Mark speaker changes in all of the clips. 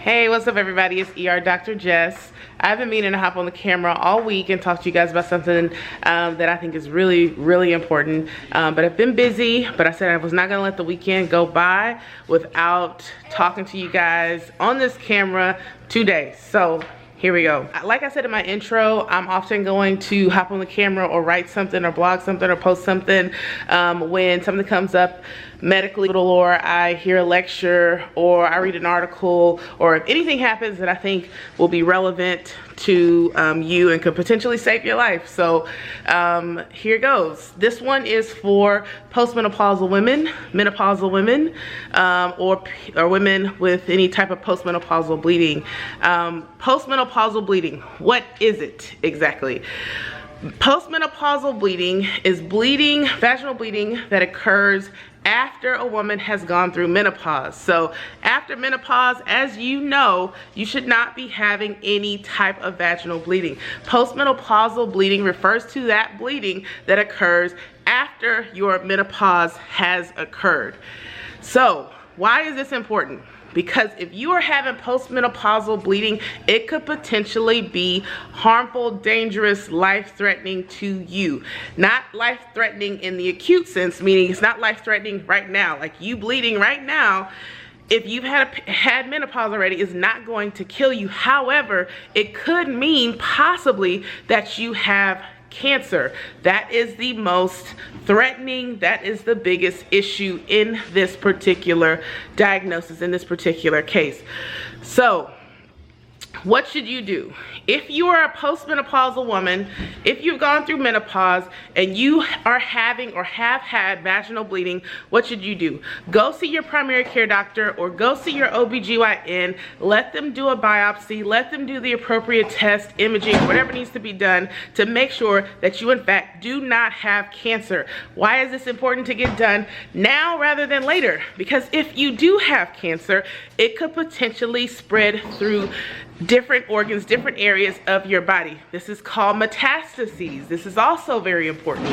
Speaker 1: Hey, what's up everybody? It's Dr. Jess. I've been meaning to hop on the camera all week and talk to you guys about something that I think is really important. But I've been busy, but I said I was not gonna let the weekend go by without talking to you guys on this camera today. So here we go. Like I said in my intro, I'm often going to hop on the camera or write something or blog something or post something when something comes up medically, or I hear a lecture or I read an article, or if anything happens that I think will be relevant to you and could potentially save your life. So here goes. This one is for postmenopausal women, menopausal women, or women with any type of postmenopausal bleeding. Postmenopausal bleeding, what is it exactly? Postmenopausal bleeding is bleeding, vaginal bleeding that occurs after a woman has gone through menopause. So after menopause, as you know, you should not be having any type of vaginal bleeding. Postmenopausal bleeding refers to that bleeding that occurs after your menopause has occurred. So why is this important? Because if you are having postmenopausal bleeding, it could potentially be harmful, dangerous, life-threatening to you. Not life-threatening in the acute sense, meaning it's not life-threatening right now. Like you bleeding right now, if you've had menopause already, is not going to kill you. However, it could mean possibly that you have cancer. That is the most threatening, that is the biggest issue in this particular diagnosis, in this particular case. So what should you do? If you are a postmenopausal woman, if you've gone through menopause and you are having or have had vaginal bleeding, what should you do? Go see your primary care doctor or go see your OBGYN. Let them do a biopsy. Let them do the appropriate test, imaging, whatever needs to be done to make sure that you in fact do not have cancer. Why is this important to get done now rather than later? Because if you do have cancer, it could potentially spread through different organs, different areas of your body. This is called metastases. This is also very important.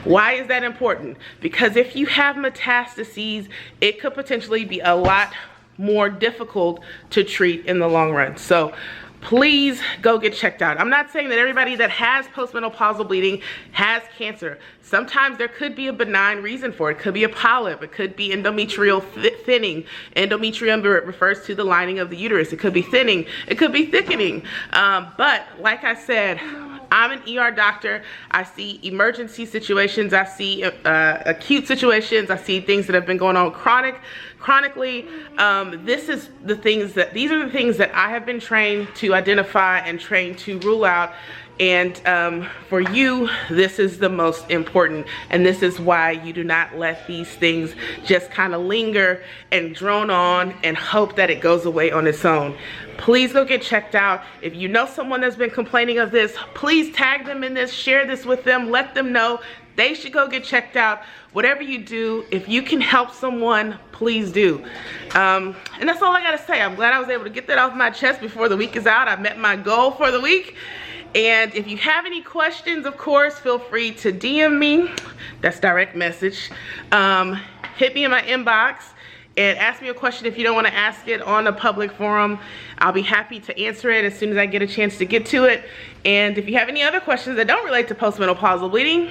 Speaker 1: Why is that important? Because if you have metastases, it could potentially be a lot more difficult to treat in the long run. So please go get checked out. I'm not saying that everybody that has postmenopausal bleeding has cancer. Sometimes there could be a benign reason for it. It could be a polyp. It could be endometrial thinning. Endometrium refers to the lining of the uterus. It could be thinning. It could be thickening. But like I said, I'm an ER doctor. I see emergency situations. I see acute situations. I see things that have been going on chronically. These are the things that I have been trained to identify and trained to rule out. And for you, this is the most important, and this is why you do not let these things just kind of linger and drone on and hope that it goes away on its own. Please go get checked out. If you know someone that's been complaining of this, please tag them in this, share this with them, let them know they should go get checked out. Whatever you do, if you can help someone, please do. And that's all I gotta say. I'm glad I was able to get that off my chest before the week is out. I met my goal for the week. And if you have any questions, of course, feel free to DM me. That's direct message. Hit me in my inbox and ask me a question if you don't want to ask it on a public forum. I'll be happy to answer it as soon as I get a chance to get to it. And if you have any other questions that don't relate to postmenopausal bleeding,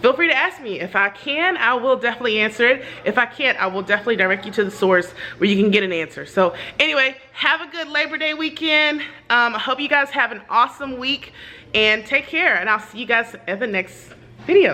Speaker 1: feel free to ask me. If I can, I will definitely answer it. If I can't, I will definitely direct you to the source where you can get an answer. So anyway, have a good Labor Day weekend. I hope you guys have an awesome week and take care, and I'll see you guys at the next video.